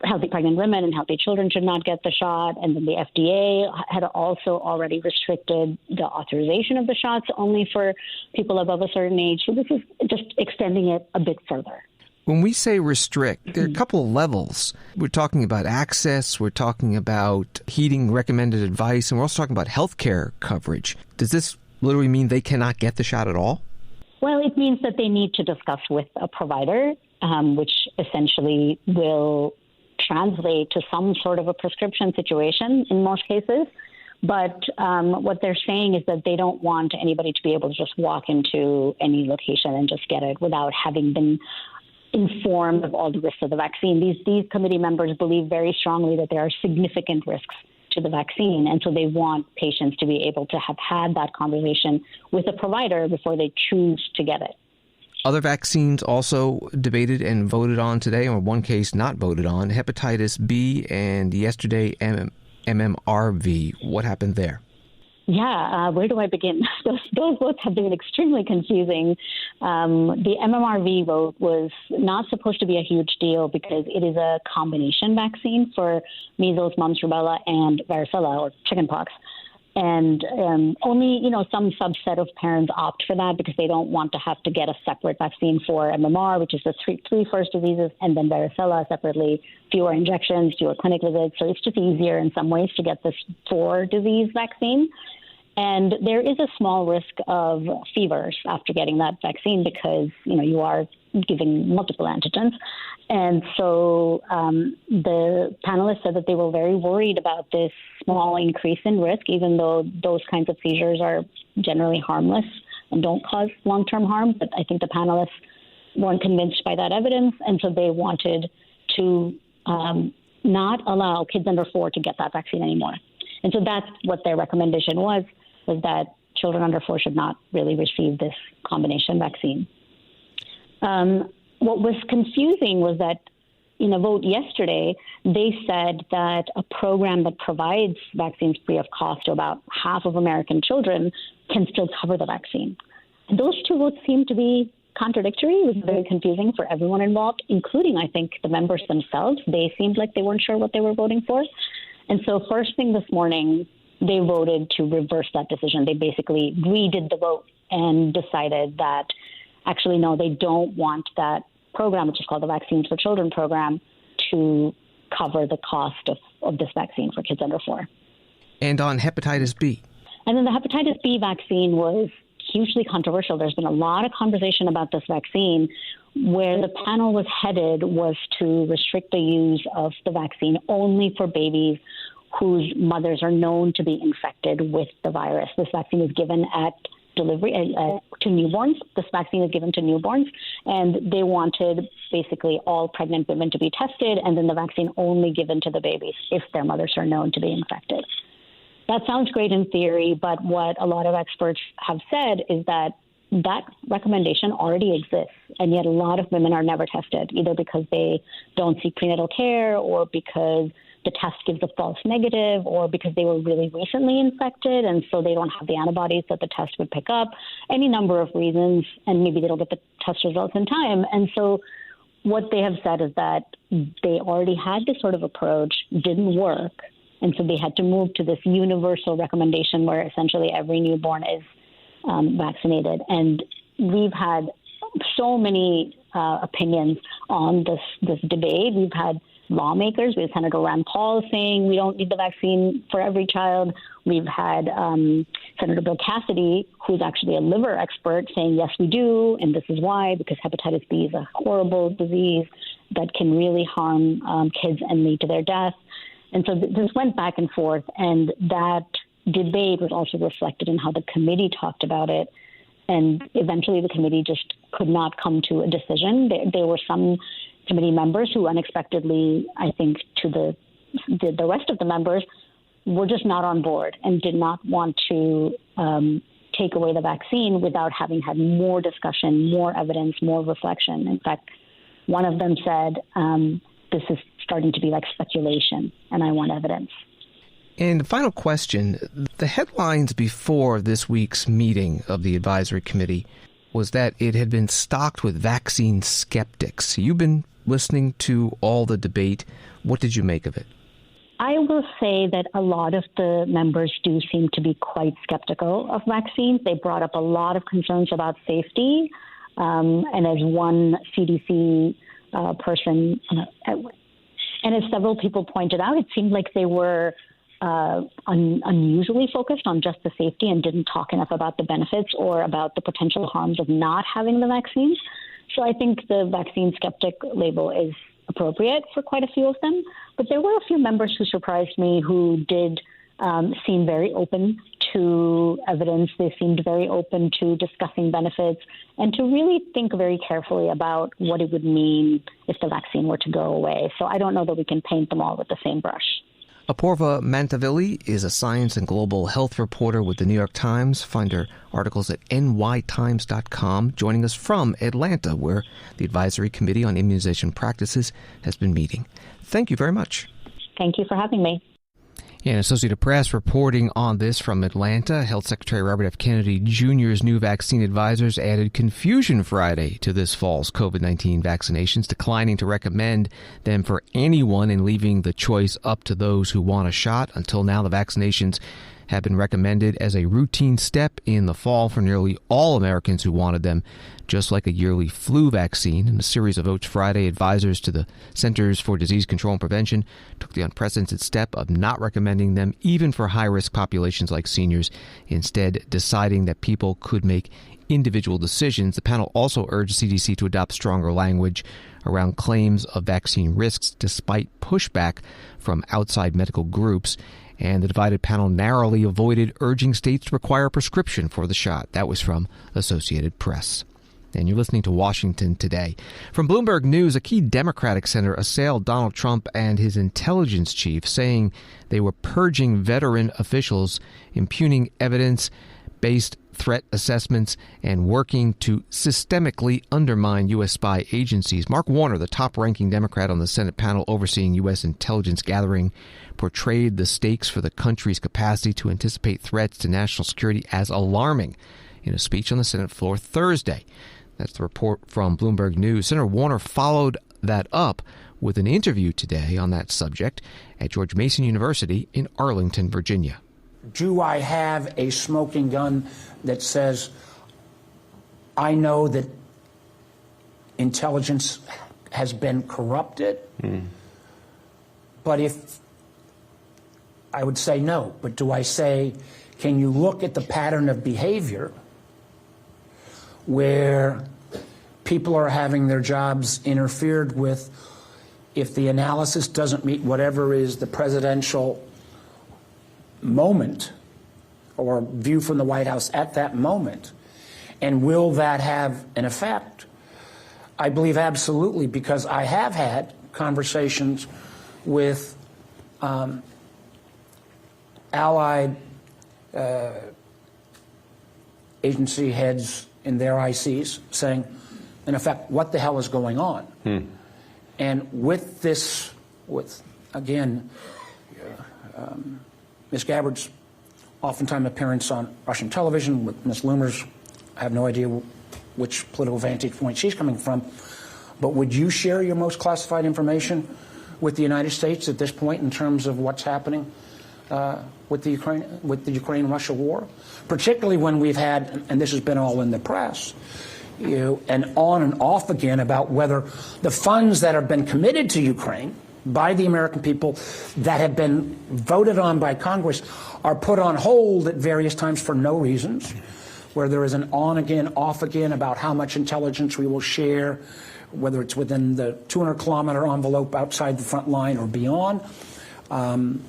healthy pregnant women and healthy children should not get the shot. And then the FDA had also already restricted the authorization of the shots only for people above a certain age. So this is just extending it a bit further. When we say restrict, there are a couple of levels. We're talking about access, we're talking about heeding recommended advice, and we're also talking about health care coverage. Does this literally mean they cannot get the shot at all? Well, it means that they need to discuss with a provider, which essentially will translate to some sort of a prescription situation in most cases. But what they're saying is that they don't want anybody to be able to just walk into any location and just get it without having been informed of all the risks of the vaccine. These committee members believe very strongly that there are significant risks to the vaccine, and so they want patients to be able to have had that conversation with a provider before they choose to get it. Other vaccines also debated and voted on today, or in one case not voted on, hepatitis B and yesterday MMRV. What happened there? Yeah, where do I begin? Those votes have been extremely confusing. The MMRV vote was not supposed to be a huge deal because it is a combination vaccine for measles, mumps, rubella, and varicella, or chickenpox. And only, some subset of parents opt for that because they don't want to have to get a separate vaccine for MMR, which is the three first diseases, and then varicella separately, fewer injections, fewer clinic visits. So it's just easier in some ways to get this 4-disease vaccine. And there is a small risk of fevers after getting that vaccine because, you are giving multiple antigens. And so the panelists said that they were very worried about this small increase in risk, even though those kinds of seizures are generally harmless and don't cause long-term harm. But I think the panelists weren't convinced by that evidence, and so they wanted to not allow kids under 4 to get that vaccine anymore. And so that's what their recommendation was that children under 4 should not really receive this combination vaccine. What was confusing was that in a vote yesterday, they said that a program that provides vaccines free of cost to about half of American children can still cover the vaccine. And those two votes seem to be contradictory. It was very confusing for everyone involved, including, I think, the members themselves. They seemed like they weren't sure what they were voting for. And so first thing this morning, they voted to reverse that decision. They basically redid the vote and decided that actually, no, they don't want that program, which is called the Vaccines for Children program, to cover the cost of this vaccine for kids under 4. And on hepatitis B? And then the hepatitis B vaccine was hugely controversial. There's been a lot of conversation about this vaccine. Where the panel was headed was to restrict the use of the vaccine only for babies whose mothers are known to be infected with the virus. This vaccine is given at delivery to newborns. This vaccine is given to newborns, and they wanted basically all pregnant women to be tested, and then the vaccine only given to the babies if their mothers are known to be infected. That sounds great in theory, but what a lot of experts have said is that that recommendation already exists, and yet a lot of women are never tested, either because they don't seek prenatal care or because the test gives a false negative or because they were really recently infected and so they don't have the antibodies that the test would pick up, any number of reasons, and maybe they don't get the test results in time. And so what they have said is that they already had this sort of approach, didn't work, and so they had to move to this universal recommendation where essentially every newborn is vaccinated. And we've had so many opinions on this debate. We've had lawmakers. We had Senator Rand Paul saying we don't need the vaccine for every child. We've had Senator Bill Cassidy, who's actually a liver expert, saying, yes, we do, and this is why, because hepatitis B is a horrible disease that can really harm kids and lead to their death. And so this went back and forth, and that debate was also reflected in how the committee talked about it. And eventually the committee just could not come to a decision. There were some committee members who unexpectedly, I think, to the rest of the members, were just not on board and did not want to take away the vaccine without having had more discussion, more evidence, more reflection. In fact, one of them said, this is starting to be like speculation, and I want evidence. And the final question, the headlines before this week's meeting of the advisory committee was that it had been stocked with vaccine skeptics. You've been listening to all the debate. What did you make of it? I will say that a lot of the members do seem to be quite skeptical of vaccines. They brought up a lot of concerns about safety. And as one CDC person, and as several people pointed out, it seemed like they were unusually focused on just the safety and didn't talk enough about the benefits or about the potential harms of not having the vaccines. So I think the vaccine skeptic label is appropriate for quite a few of them. But there were a few members who surprised me who did seem very open to evidence. They seemed very open to discussing benefits and to really think very carefully about what it would mean if the vaccine were to go away. So I don't know that we can paint them all with the same brush. Apoorva Mandavilli is a science and global health reporter with the New York Times. Find her articles at nytimes.com, joining us from Atlanta, where the Advisory Committee on Immunization Practices has been meeting. Thank you very much. Thank you for having me. And Associated Press reporting on this from Atlanta. Health Secretary Robert F. Kennedy Jr.'s new vaccine advisors added confusion Friday to this fall's COVID-19 vaccinations, declining to recommend them for anyone and leaving the choice up to those who want a shot. Until now, the vaccinations have been recommended as a routine step in the fall for nearly all Americans who wanted them, just like a yearly flu vaccine. In a series of votes Friday, advisors to the Centers for Disease Control and Prevention took the unprecedented step of not recommending them even for high-risk populations like seniors, instead deciding that people could make individual decisions. The panel also urged CDC to adopt stronger language around claims of vaccine risks despite pushback from outside medical groups. And the divided panel narrowly avoided urging states to require a prescription for the shot. That was from Associated Press. And you're listening to Washington Today. From Bloomberg News, a key Democratic senator assailed Donald Trump and his intelligence chief, saying they were purging veteran officials, impugning evidence-based threat assessments, and working to systemically undermine U.S. spy agencies. Mark Warner, the top-ranking Democrat on the Senate panel overseeing U.S. intelligence gathering, portrayed the stakes for the country's capacity to anticipate threats to national security as alarming in a speech on the Senate floor Thursday. That's the report from Bloomberg News. Senator Warner followed that up with an interview today on that subject at George Mason University in Arlington, Virginia. Do I have a smoking gun that says, I know that intelligence has been corrupted? But if I would say no, but do I say, can you look at the pattern of behavior where people are having their jobs interfered with if the analysis doesn't meet whatever is the presidential moment or view from the White House at that moment? And will that have an effect? I believe absolutely, because I have had conversations with allied agency heads in their ICs saying, in effect, what the hell is going on? And with this, again, Ms. Gabbard's oftentimes appearance on Russian television, with Ms. Loomer's, I have no idea which political vantage point she's coming from, but would you share your most classified information with the United States at this point in terms of what's happening with the Ukraine-Russia war? Particularly when we've had, and this has been all in the press, and on and off again about whether the funds that have been committed to Ukraine by the American people that have been voted on by Congress are put on hold at various times for no reasons, where there is an on again, off again about how much intelligence we will share, whether it's within the 200-kilometer envelope outside the front line or beyond. The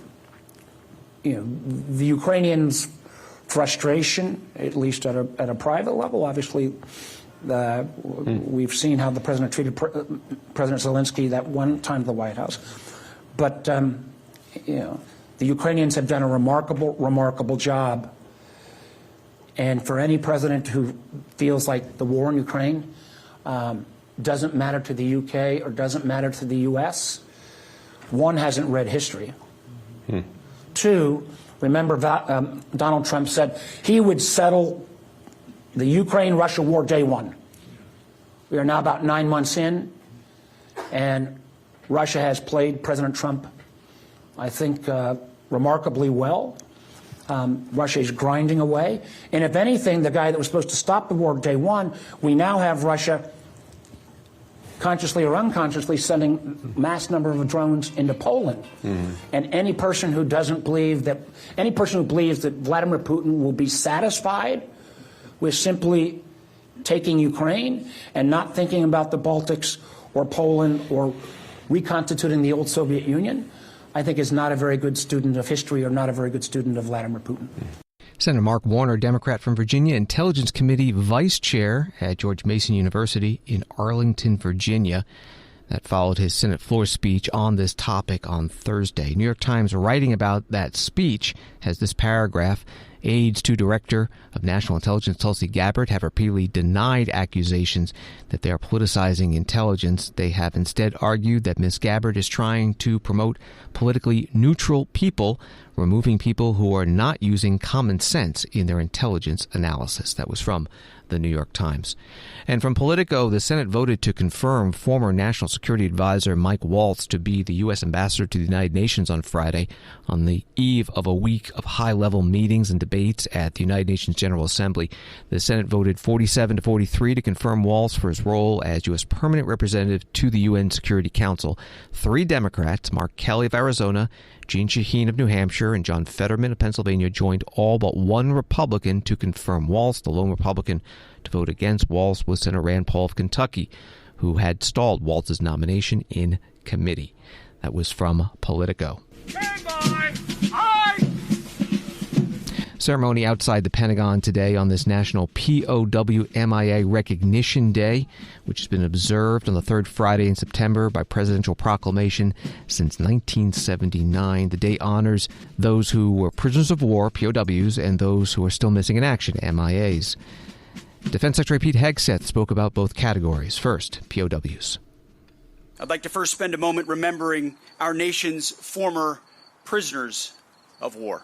Ukrainians' frustration, at least at a private level, obviously, we've seen how the president treated President Zelensky that one time at the White House. But, the Ukrainians have done a remarkable job. And for any president who feels like the war in Ukraine doesn't matter to the UK or doesn't matter to the US, one, hasn't read history. Two, remember Donald Trump said he would settle the Ukraine-Russia war day one. We are now about 9 months in, and Russia has played President Trump, I think, remarkably well. Russia is grinding away. And if anything, the guy that was supposed to stop the war day one, we now have Russia consciously or unconsciously sending mass number of drones into Poland. And any person who believes that Vladimir Putin will be satisfied with simply taking Ukraine and not thinking about the Baltics or Poland or reconstituting the old Soviet Union, I think is not a very good student of history or not a very good student of Vladimir Putin. Senator Mark Warner, Democrat from Virginia, Intelligence Committee Vice Chair at George Mason University in Arlington, Virginia. That followed his Senate floor speech on this topic on Thursday. New York Times, writing about that speech, has this paragraph: aides to Director of National Intelligence Tulsi Gabbard have repeatedly denied accusations that they are politicizing intelligence. They have instead argued that Ms. Gabbard is trying to promote politically neutral people, removing people who are not using common sense in their intelligence analysis. That was from the New York Times. And from Politico, the Senate voted to confirm former National Security Advisor Mike Waltz to be the U.S. ambassador to the United Nations on Friday, on the eve of a week of high-level meetings and debates at the United Nations General Assembly. The Senate voted 47-43 to confirm Waltz for his role as U.S. permanent representative to the UN Security Council. 3 Democrats, Mark Kelly of Arizona, Jeanne Shaheen of New Hampshire, and John Fetterman of Pennsylvania, joined all but 1 Republican to confirm Waltz. The lone Republican to vote against Waltz was Senator Rand Paul of Kentucky, who had stalled Waltz's nomination in committee. That was from Politico. Ceremony outside the Pentagon today on this National POW-MIA Recognition Day, which has been observed on the 3rd Friday in September by presidential proclamation since 1979. The day honors those who were prisoners of war, POWs, and those who are still missing in action, MIAs. Defense Secretary Pete Hegseth spoke about both categories. First, POWs. I'd like to first spend a moment remembering our nation's former prisoners of war.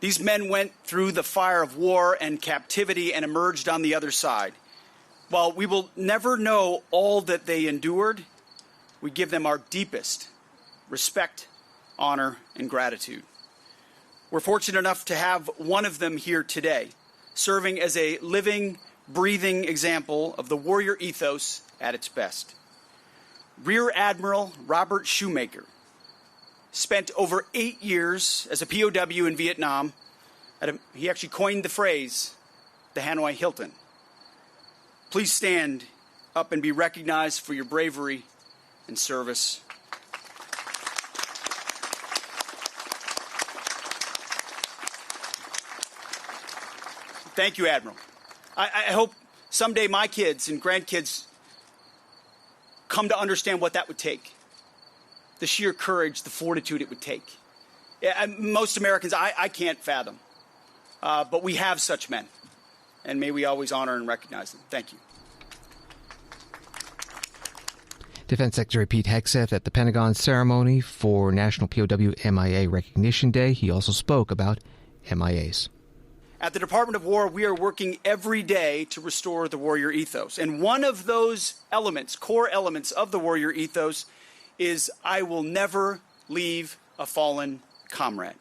These men went through the fire of war and captivity and emerged on the other side. While we will never know all that they endured, we give them our deepest respect, honor, and gratitude. We're fortunate enough to have one of them here today, serving as a living, breathing example of the warrior ethos at its best. Rear Admiral Robert Shoemaker spent over 8 years as a POW in Vietnam. He actually coined the phrase, the Hanoi Hilton. Please stand up and be recognized for your bravery and service. Thank you, Admiral. I hope someday my kids and grandkids come to understand what that would take. The sheer courage, the fortitude it would take. Most Americans, I can't fathom. But we have such men. And may we always honor and recognize them. Thank you. Defense Secretary Pete Hegseth at the Pentagon ceremony for National POW-MIA Recognition Day. He also spoke about MIAs. At the Department of War, we are working every day to restore the warrior ethos. And one of those elements, core elements of the warrior ethos, is I will never leave a fallen comrade.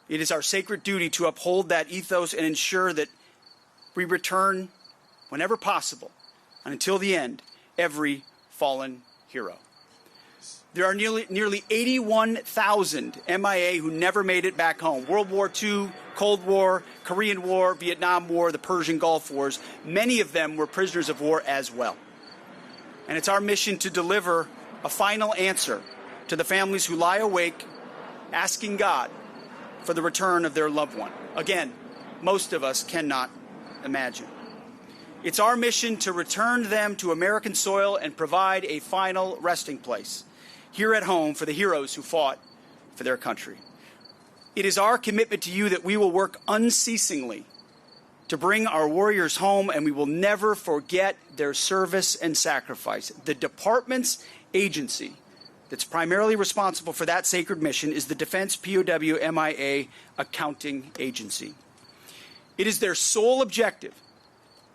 It is our sacred duty to uphold that ethos and ensure that we return, whenever possible, and until the end, every fallen hero. There are nearly 81,000 MIA who never made it back home. World War II, Cold War, Korean War, Vietnam War, the Persian Gulf Wars. Many of them were prisoners of war as well. And it's our mission to deliver a final answer to the families who lie awake, asking God for the return of their loved one. Again, most of us cannot imagine. It's our mission to return them to American soil and provide a final resting place here at home for the heroes who fought for their country. It is our commitment to you that we will work unceasingly to bring our warriors home, and we will never forget their service and sacrifice. The department's agency that's primarily responsible for that sacred mission is the Defense POW-MIA Accounting Agency. It is their sole objective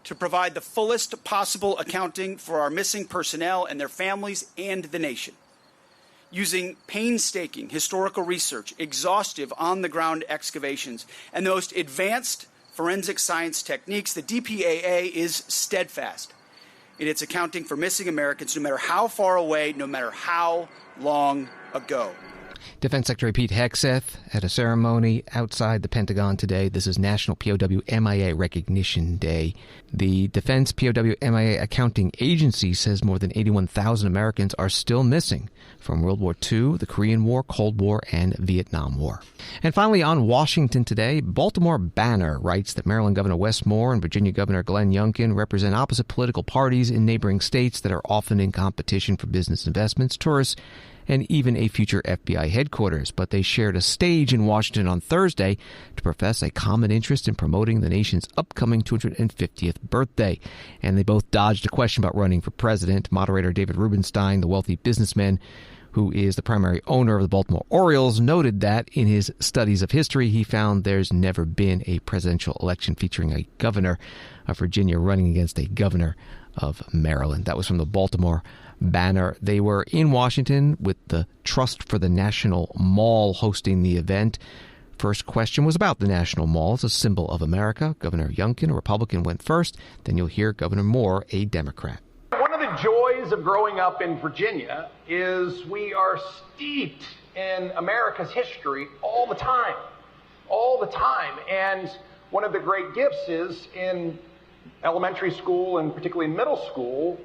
to provide the fullest possible accounting for our missing personnel and their families and the nation. Using painstaking historical research, exhaustive on-the-ground excavations, and the most advanced forensic science techniques, the DPAA is steadfast in its accounting for missing Americans, no matter how far away, no matter how long ago. Defense Secretary Pete Hegseth at a ceremony outside the Pentagon today. This is National POW-MIA Recognition Day. The Defense POW-MIA Accounting Agency says more than 81,000 Americans are still missing from World War II, the Korean War, Cold War, and Vietnam War. And finally, on Washington today, Baltimore Banner writes that Maryland Governor Wes Moore and Virginia Governor Glenn Youngkin represent opposite political parties in neighboring states that are often in competition for business investments, tourists, and even a future FBI headquarters. But they shared a stage in Washington on Thursday to profess a common interest in promoting the nation's upcoming 250th birthday. And they both dodged a question about running for president. Moderator David Rubenstein, the wealthy businessman who is the primary owner of the Baltimore Orioles, noted that in his studies of history, he found there's never been a presidential election featuring a governor of Virginia running against a governor of Maryland. That was from the Baltimore Banner. They were in Washington with the Trust for the National Mall hosting the event. First question was about the National Mall as a symbol of America. Governor Youngkin, a Republican, went first. Then you'll hear Governor Moore, a Democrat. One of the joys of growing up in Virginia is we are steeped in America's history all the time. All the time. And one of the great gifts is in elementary school and particularly middle school,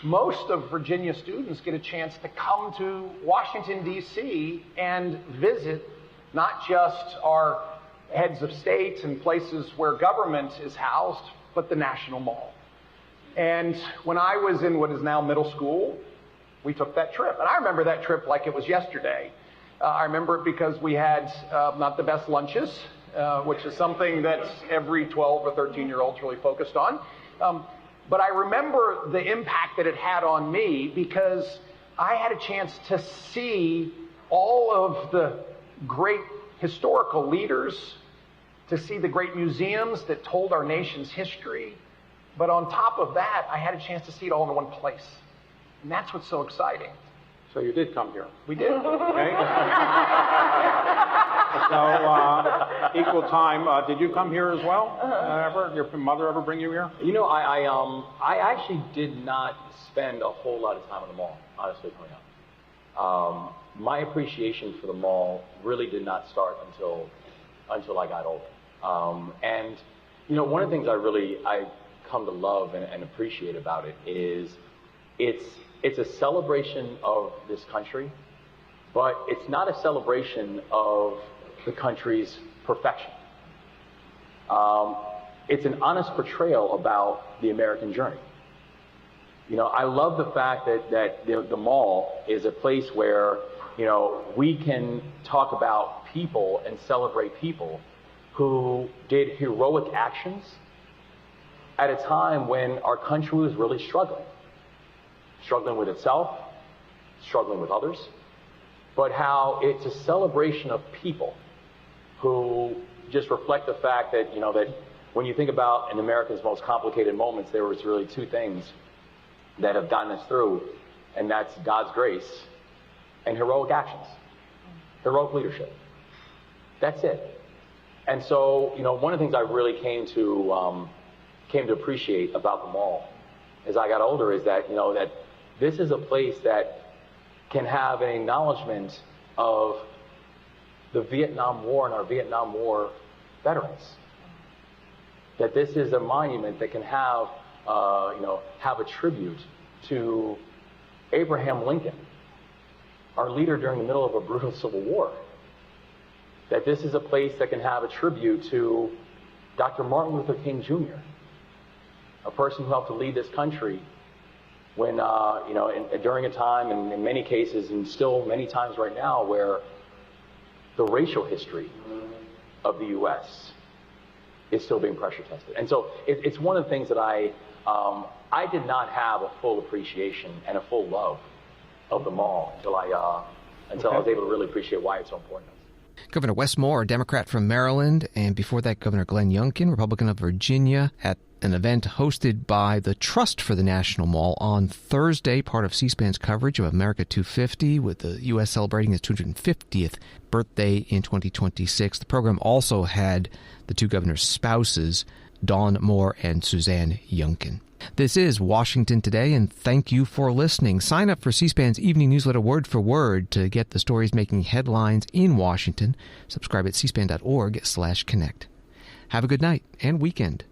most of Virginia students get a chance to come to Washington, D.C. and visit not just our heads of states and places where government is housed, but the National Mall. And when I was in what is now middle school, we took that trip. And I remember that trip like it was yesterday. I remember it because we had not the best lunches, which is something that every 12 or 13-year-old's really focused on. But I remember the impact that it had on me because I had a chance to see all of the great historical leaders, to see the great museums that told our nation's history. But on top of that, I had a chance to see it all in one place. And that's what's so exciting. So you did come here? We did. Okay. So, equal time. Did you come here as well? Ever? Your mother ever bring you here? You know, I actually did not spend a whole lot of time in the mall, honestly, growing up. My appreciation for the mall really did not start until I got older. And you know, one of the things I come to love and appreciate about it is it's a celebration of this country, but it's not a celebration of the country's perfection. it's an honest portrayal about the American journey. You know, I love the fact that the mall is a place where, you know, we can talk about people and celebrate people who did heroic actions at a time when our country was really struggling with itself, struggling with others, but how it's a celebration of people who just reflect the fact that, you know, that when you think about in America's most complicated moments, there was really two things that have gotten us through, and that's God's grace and heroic actions, heroic leadership. That's it. And so, you know, one of the things I really came to appreciate about the mall as I got older is that, you know, that this is a place that can have an acknowledgement of the Vietnam War and our Vietnam War veterans. That this is a monument that can have, have a tribute to Abraham Lincoln, our leader during the middle of a brutal civil war. That this is a place that can have a tribute to Dr. Martin Luther King Jr., a person who helped to lead this country when, during a time, and in many cases, and still many times right now, where the racial history of the U.S. is still being pressure tested. And so it's one of the things that I did not have a full appreciation and a full love of the mall until I was able to really appreciate why it's so important. Governor Wes Moore, a Democrat from Maryland, and before that, Governor Glenn Youngkin, Republican of Virginia, at an event hosted by the Trust for the National Mall on Thursday, part of C-SPAN's coverage of America 250, with the U.S. celebrating its 250th birthday in 2026. The program also had the two governors' spouses, Dawn Moore and Suzanne Youngkin. This is Washington Today, and thank you for listening. Sign up for C-SPAN's evening newsletter word for word to get the stories making headlines in Washington. Subscribe at cspan.org/connect. Have a good night and weekend.